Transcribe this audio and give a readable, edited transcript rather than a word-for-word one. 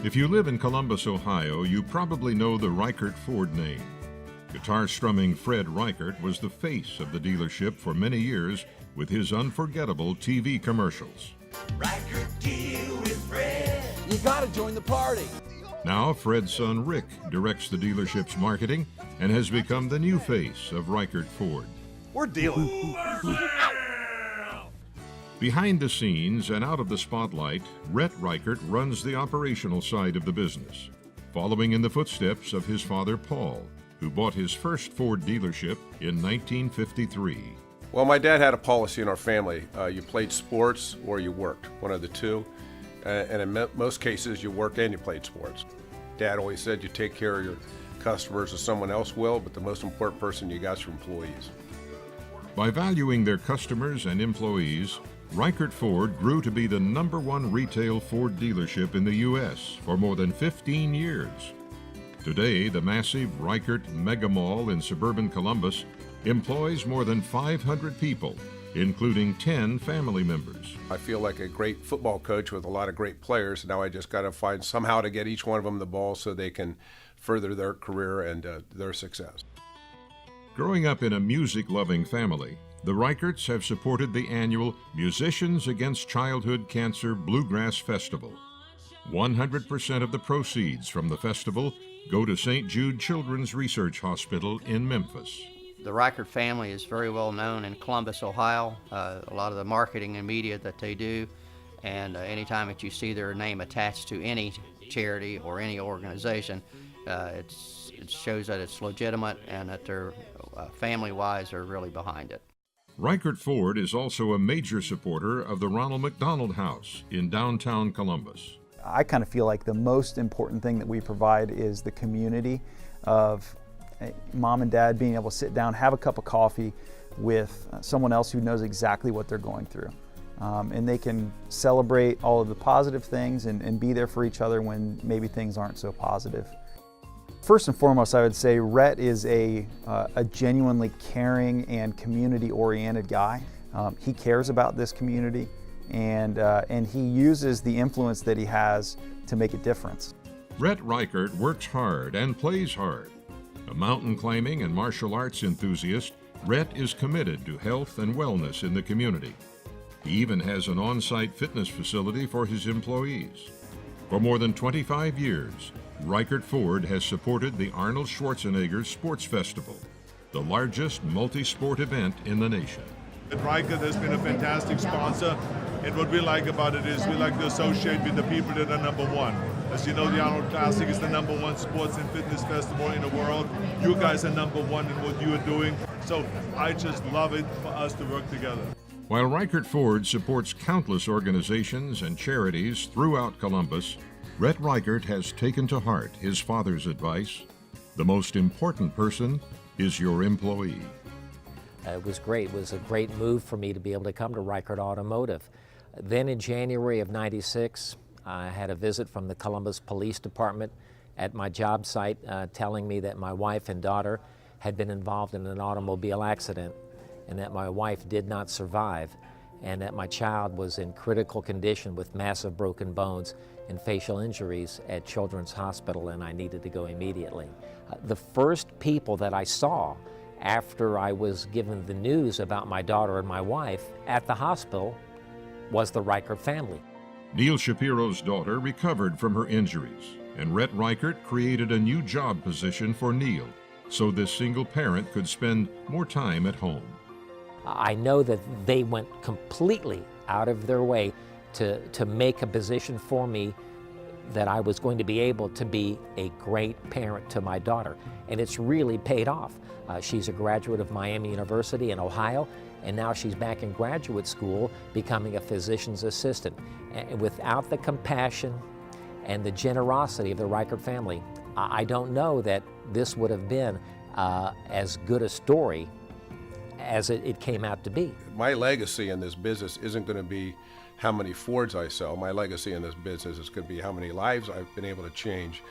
If you live in Columbus, Ohio, you probably know the Ricart Ford name. Guitar-strumming Fred Ricart was the face of the dealership for many years with his unforgettable TV commercials. Ricart deal with Fred. You gotta join the party. Now Fred's son Rick directs the dealership's marketing and has become the new face of Ricart Ford. We're dealing. Behind the scenes and out of the spotlight, Rhett Ricart runs the operational side of the business, following in the footsteps of his father Paul, who bought his first Ford dealership in 1953. Well, my dad had a policy in our family. You played sports or you worked, one of the two. And in most cases, you worked and you played sports. Dad always said you take care of your customers as someone else will, but the most important person you got is your employees. By valuing their customers and employees, Ricart Ford grew to be the #1 retail Ford dealership in the U.S. for more than 15 years. Today, the massive Ricart Mega Mall in suburban Columbus employs more than 500 people, including 10 family members. I feel like a great football coach with a lot of great players. Now I just got to find somehow to get each one of them the ball so they can further their career and their success. Growing up in a music-loving family, the Ricarts have supported the annual Musicians Against Childhood Cancer Bluegrass Festival. 100% of the proceeds from the festival go to St. Jude Children's Research Hospital in Memphis. The Ricart family is very well known in Columbus, Ohio. A lot of the marketing and media that they do, and anytime that you see their name attached to any charity or any organization, it shows that it's legitimate and that they're family-wise are really behind it. Ricart Ford is also a major supporter of the Ronald McDonald House in downtown Columbus. I kind of feel like the most important thing that we provide is the community of mom and dad being able to sit down, have a cup of coffee with someone else who knows exactly what they're going through. And they can celebrate all of the positive things and be there for each other when maybe things aren't so positive. First and foremost, I would say Rhett is a genuinely caring and community-oriented guy. He cares about this community, and he uses the influence that he has to make a difference. Rhett Ricart works hard and plays hard. A mountain climbing and martial arts enthusiast, Rhett is committed to health and wellness in the community. He even has an on-site fitness facility for his employees. For more than 25 years, Ricart Ford has supported the Arnold Schwarzenegger Sports Festival, the largest multi-sport event in the nation. Ricart has been a fantastic sponsor, and what we like about it is we like to associate with the people that are #1. As you know, the Arnold Classic is the #1 sports and fitness festival in the world. You guys are #1 in what you are doing, so I just love it for us to work together. While Ricart Ford supports countless organizations and charities throughout Columbus, Rhett Ricart has taken to heart his father's advice: the most important person is your employee. It was great. It was a great move for me to be able to come to Ricart Automotive. Then in January of '96, I had a visit from the Columbus Police Department at my job site telling me that my wife and daughter had been involved in an automobile accident and that my wife did not survive and that my child was in critical condition with massive broken bones and facial injuries at Children's Hospital, and I needed to go immediately. The first people that I saw after I was given the news about my daughter and my wife at the hospital was the Ricart family. Neil Shapiro's daughter recovered from her injuries, and Rhett Ricart created a new job position for Neil so this single parent could spend more time at home. I know that they went completely out of their way to make a position for me that I was going to be able to be a great parent to my daughter. And it's really paid off. She's a graduate of Miami University in Ohio, and now she's back in graduate school becoming a physician's assistant. And without the compassion and the generosity of the Ricart family, I don't know that this would have been as good a story as it came out to be. My legacy in this business isn't going to be how many Fords I sell. My legacy in this business is going to be how many lives I've been able to change